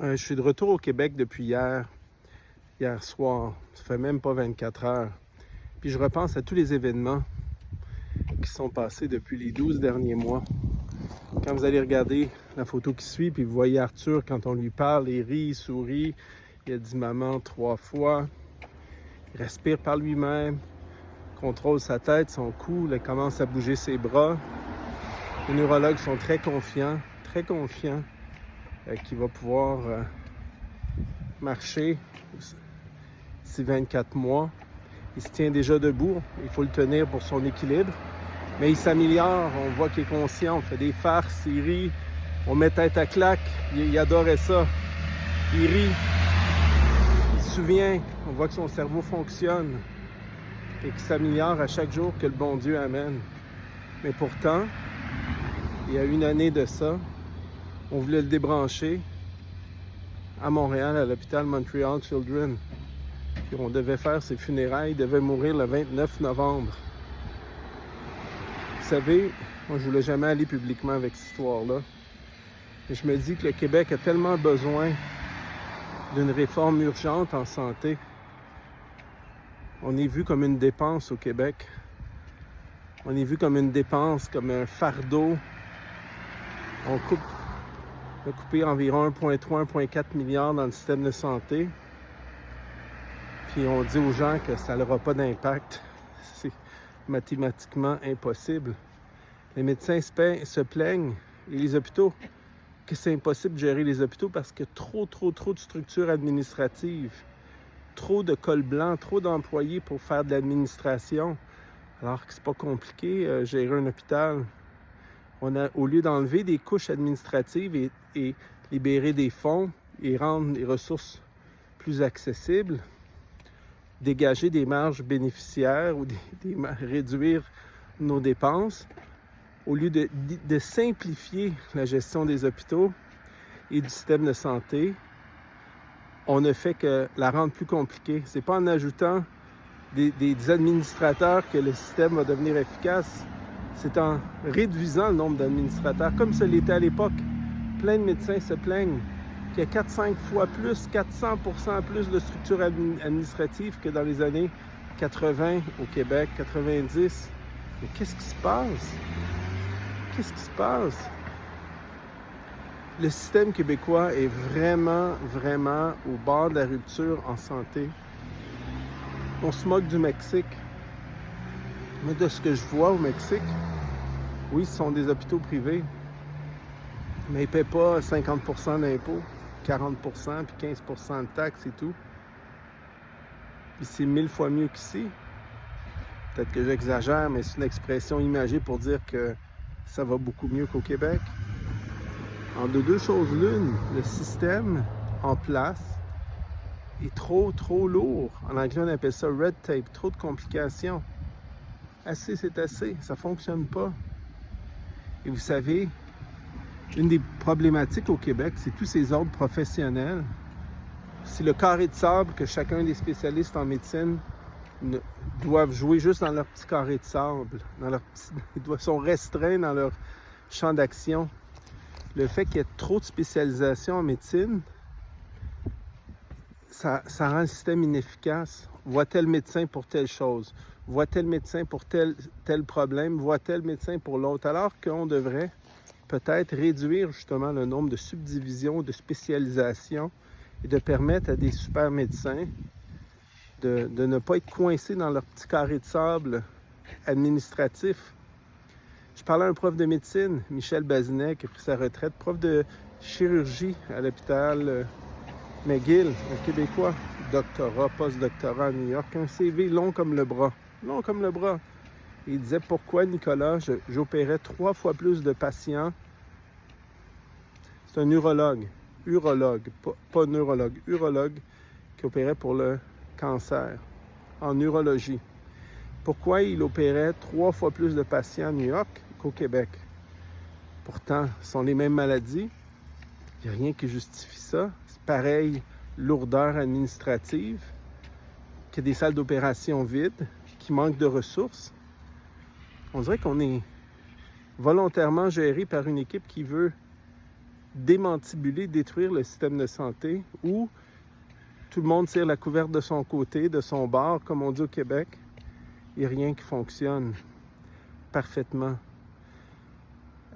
Je suis de retour au Québec depuis hier soir. Ça fait même pas 24 heures. Puis je repense à tous les événements qui sont passés depuis les 12 derniers mois. Quand vous allez regarder la photo qui suit, puis vous voyez Arthur, quand on lui parle, il rit, il sourit, il a dit maman 3 fois, il respire par lui-même, contrôle sa tête, son cou, il commence à bouger ses bras. Les neurologues sont très confiants qu'il va pouvoir marcher d'ici 24 mois. Il se tient déjà debout, il faut le tenir pour son équilibre. Mais il s'améliore, on voit qu'il est conscient, on fait des farces, il rit, on met tête à claque, il adorait ça. Il rit, il se souvient, on voit que son cerveau fonctionne et qu'il s'améliore à chaque jour que le bon Dieu amène. Mais pourtant, il y a une année de ça, on voulait le débrancher à Montréal, à l'hôpital Montreal Children. Puis on devait faire ses funérailles, il devait mourir le 29 novembre. Vous savez, moi je voulais jamais aller publiquement avec cette histoire-là. Mais je me dis que le Québec a tellement besoin d'une réforme urgente en santé. On est vu comme une dépense au Québec. On est vu comme une dépense, comme un fardeau. On a coupé environ 1,3, 1,4 milliard dans le système de santé. Puis on dit aux gens que ça n'aura pas d'impact. C'est mathématiquement impossible. Les médecins se plaignent, et les hôpitaux, que c'est impossible de gérer les hôpitaux parce que trop de structures administratives, trop de cols blancs, trop d'employés pour faire de l'administration. Alors que c'est pas compliqué, gérer un hôpital. Au lieu d'enlever des couches administratives et libérer des fonds et rendre les ressources plus accessibles, dégager des marges bénéficiaires ou réduire nos dépenses, au lieu de simplifier la gestion des hôpitaux et du système de santé, on ne fait que la rendre plus compliquée. C'est pas en ajoutant des administrateurs que le système va devenir efficace. C'est en réduisant le nombre d'administrateurs, comme ce l'était à l'époque. Plein de médecins se plaignent qu'il y a 400 fois plus, 400% plus de structures administratives que dans les années 80 au Québec, 90. Mais qu'est-ce qui se passe? Qu'est-ce qui se passe? Le système québécois est vraiment au bord de la rupture en santé. On se moque du Mexique. Moi, de ce que je vois au Mexique, oui, ce sont des hôpitaux privés, mais ils ne paient pas 50% d'impôts, 40%, puis 15% de taxes et tout. Puis c'est 1000 fois mieux qu'ici. Peut-être que j'exagère, mais c'est une expression imagée pour dire que ça va beaucoup mieux qu'au Québec. En de deux choses l'une, le système en place est trop lourd. En anglais, on appelle ça red tape, trop de complications. Assez, c'est assez, ça ne fonctionne pas. Et vous savez, une des problématiques au Québec, c'est tous ces ordres professionnels. C'est le carré de sable que chacun des spécialistes en médecine doivent jouer juste dans leur petit carré de sable. Ils sont restreints dans leur champ d'action. Le fait qu'il y ait trop de spécialisation en médecine, ça rend le système inefficace. Vois tel médecin pour telle chose, vois tel médecin pour tel problème, vois tel médecin pour l'autre. Alors qu'on devrait peut-être réduire justement le nombre de subdivisions, de spécialisations et de permettre à des super médecins de ne pas être coincés dans leur petit carré de sable administratif. Je parlais à un prof de médecine, Michel Bazinet, qui a pris sa retraite, prof de chirurgie à l'hôpital McGill, un Québécois, doctorat, post-doctorat à New York, un CV long comme le bras. Et il disait, pourquoi, Nicolas, j'opérais 3 fois plus de patients. C'est un urologue, pas neurologue, urologue, qui opérait pour le cancer, en urologie. Pourquoi il opérait 3 fois plus de patients à New York qu'au Québec? Pourtant, ce sont les mêmes maladies. Il n'y a rien qui justifie ça. C'est pareil, lourdeur administrative, qu'il y a des salles d'opération vides, qui manquent de ressources. On dirait qu'on est volontairement géré par une équipe qui veut démantibuler, détruire le système de santé où tout le monde tire la couverte de son côté, de son bord, comme on dit au Québec, et rien qui fonctionne parfaitement.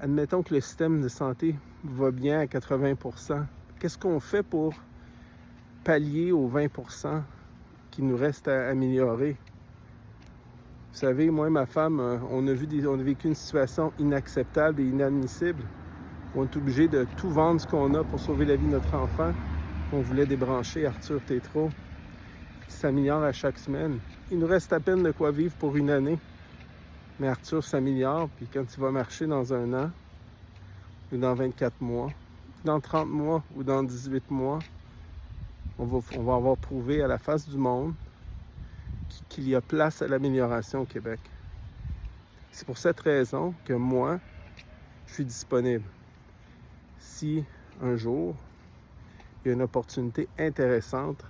Admettons que le système de santé va bien à 80%. Qu'est-ce qu'on fait pour pallier aux 20% qui nous reste à améliorer? Vous savez, moi et ma femme, on a vécu une situation inacceptable et inadmissible. On est obligé de tout vendre ce qu'on a pour sauver la vie de notre enfant. On voulait débrancher Arthur Tétrault, qui s'améliore à chaque semaine. Il nous reste à peine de quoi vivre pour une année. Mais Arthur s'améliore, puis quand il va marcher dans 1 an, ou dans 24 mois, dans 30 mois ou dans 18 mois, on va avoir prouvé à la face du monde qu'il y a place à l'amélioration au Québec. C'est pour cette raison que moi, je suis disponible. Si un jour, il y a une opportunité intéressante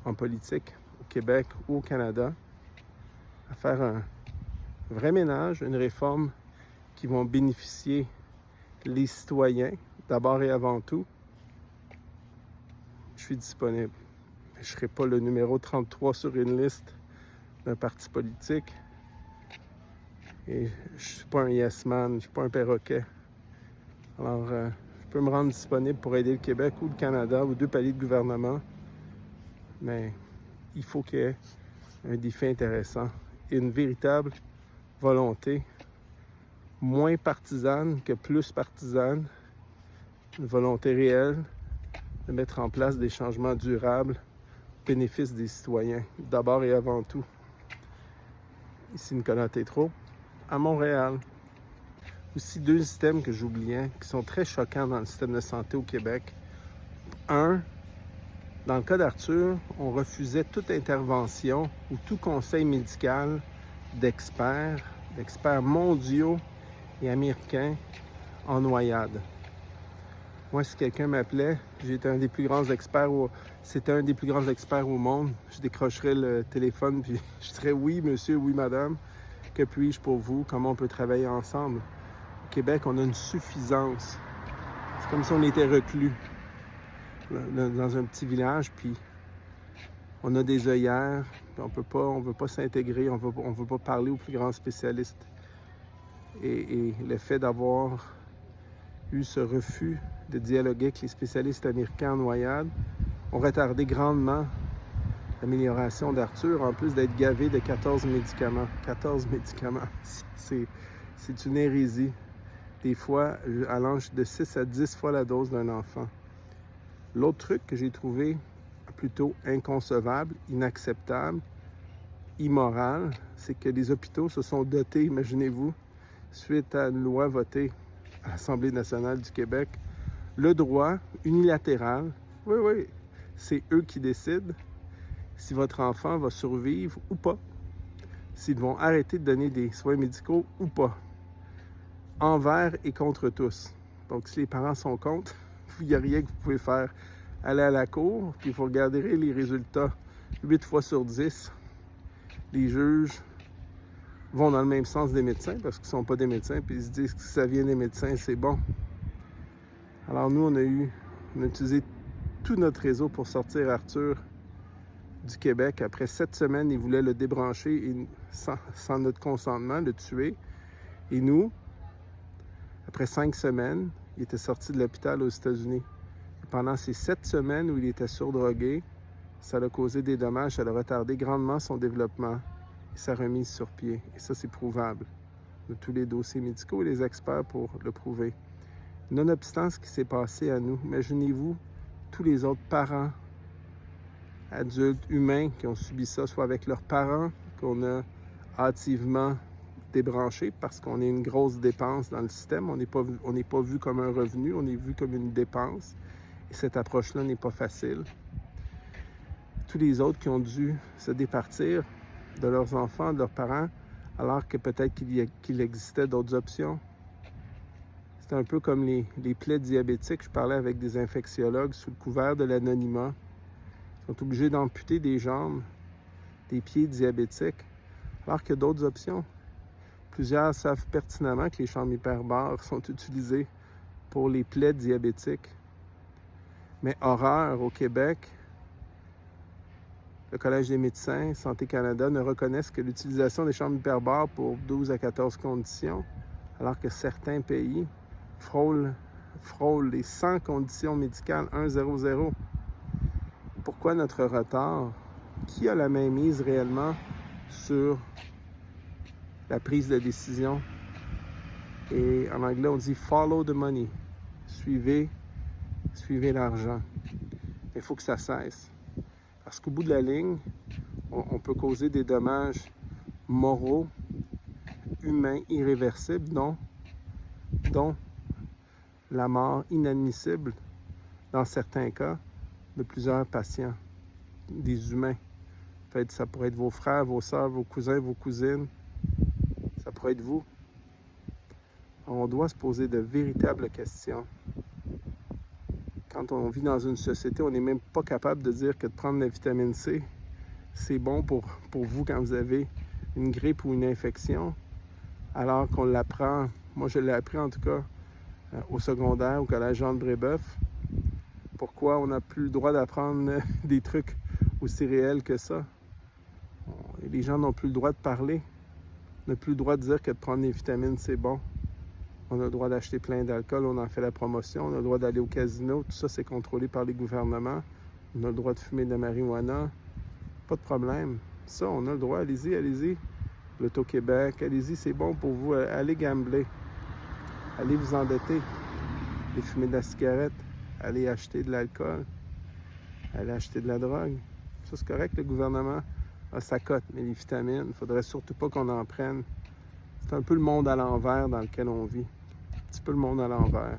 en politique au Québec ou au Canada, à faire un vrai ménage, une réforme qui vont bénéficier les citoyens, d'abord et avant tout, je suis disponible. Je ne serai pas le numéro 33 sur une liste d'un parti politique. Et je ne suis pas un yes man, je ne suis pas un perroquet. Alors, je peux me rendre disponible pour aider le Québec ou le Canada ou 2 paliers de gouvernement. Mais il faut qu'il y ait un défi intéressant et une véritable volonté, moins partisane que plus partisane, une volonté réelle de mettre en place des changements durables au bénéfice des citoyens, d'abord et avant tout. Ici Nicolas Tétrault, à Montréal. Aussi 2 systèmes que j'oubliais, qui sont très choquants dans le système de santé au Québec. Un, dans le cas d'Arthur, on refusait toute intervention ou tout conseil médical d'experts mondiaux et américains en noyade. Moi, si quelqu'un m'appelait, c'était un des plus grands experts au monde, je décrocherais le téléphone puis je dirais oui, monsieur, oui, madame, que puis-je pour vous, comment on peut travailler ensemble. Au Québec, on a une suffisance. C'est comme si on était reclus dans un petit village, puis on a des œillères, puis on veut pas s'intégrer, on veut pas parler aux plus grands spécialistes. Et le fait d'avoir eu ce refus de dialoguer avec les spécialistes américains en noyade ont retardé grandement l'amélioration d'Arthur, en plus d'être gavé de 14 médicaments. 14 médicaments, c'est une hérésie. Des fois, allant de 6 à 10 fois la dose d'un enfant. L'autre truc que j'ai trouvé plutôt inconcevable, inacceptable, immoral, c'est que les hôpitaux se sont dotés, imaginez-vous, suite à une loi votée à l'Assemblée nationale du Québec, le droit unilatéral, oui, c'est eux qui décident si votre enfant va survivre ou pas, s'ils vont arrêter de donner des soins médicaux ou pas, envers et contre tous. Donc, si les parents sont contre, il n'y a rien que vous pouvez faire. Aller à la cour, puis vous regarderez les résultats 8 fois sur 10. Les juges vont dans le même sens des médecins, parce qu'ils ne sont pas des médecins, puis ils se disent que si ça vient des médecins, c'est bon. Alors nous, on a utilisé tout notre réseau pour sortir Arthur du Québec. Après 7 semaines, ils voulaient le débrancher et, sans notre consentement, le tuer. Et nous, après 5 semaines, il était sorti de l'hôpital aux États-Unis. Et pendant ces 7 semaines où il était surdrogué, ça a causé des dommages, ça a retardé grandement son développement et sa remise sur pied. Et ça, c'est prouvable. De tous les dossiers médicaux et les experts pour le prouver. Nonobstant ce qui s'est passé à nous, imaginez-vous tous les autres parents, adultes, humains qui ont subi ça, soit avec leurs parents qu'on a hâtivement débranchés parce qu'on est une grosse dépense dans le système. On n'est pas vu comme un revenu, on est vu comme une dépense. Et cette approche-là n'est pas facile. Tous les autres qui ont dû se départir de leurs enfants, de leurs parents, alors que peut-être qu'il existait d'autres options. C'est un peu comme les plaies diabétiques. Je parlais avec des infectiologues sous le couvert de l'anonymat. Ils sont obligés d'amputer des jambes, des pieds diabétiques, alors qu'il y a d'autres options. Plusieurs savent pertinemment que les chambres hyperbares sont utilisées pour les plaies diabétiques. Mais horreur, au Québec, le Collège des médecins, Santé Canada, ne reconnaissent que l'utilisation des chambres hyperbares pour 12 à 14 conditions, alors que certains pays frôlent les 100 conditions médicales 100. Pourquoi notre retard? Qui a la mainmise réellement sur la prise de décision? Et en anglais, on dit « follow the money ». Suivez l'argent. Il faut que ça cesse. Parce qu'au bout de la ligne, on peut causer des dommages moraux, humains, irréversibles, dont la mort inadmissible, dans certains cas, de plusieurs patients, des humains. Peut-être ça pourrait être vos frères, vos sœurs, vos cousins, vos cousines. Ça pourrait être vous. On doit se poser de véritables questions. Quand on vit dans une société, on n'est même pas capable de dire que de prendre la vitamine C, c'est bon pour vous quand vous avez une grippe ou une infection, alors qu'on l'apprend, moi je l'ai appris en tout cas, au secondaire, au collège Jean-de-Brébeuf. Pourquoi on n'a plus le droit d'apprendre des trucs aussi réels que ça? Les gens n'ont plus le droit de parler, n'ont plus le droit de dire que de prendre des vitamines, c'est bon. On a le droit d'acheter plein d'alcool, on en fait la promotion, on a le droit d'aller au casino, tout ça c'est contrôlé par les gouvernements. On a le droit de fumer de la marijuana, pas de problème. Ça, on a le droit, allez-y, allez-y. L'Auto-Québec, allez-y, c'est bon pour vous, allez gambler, allez vous endetter, allez fumer de la cigarette, allez acheter de l'alcool, allez acheter de la drogue. Ça c'est correct, le gouvernement a sa cote, mais les vitamines, il ne faudrait surtout pas qu'on en prenne. C'est un peu le monde à l'envers dans lequel on vit. Un petit peu le monde à l'envers.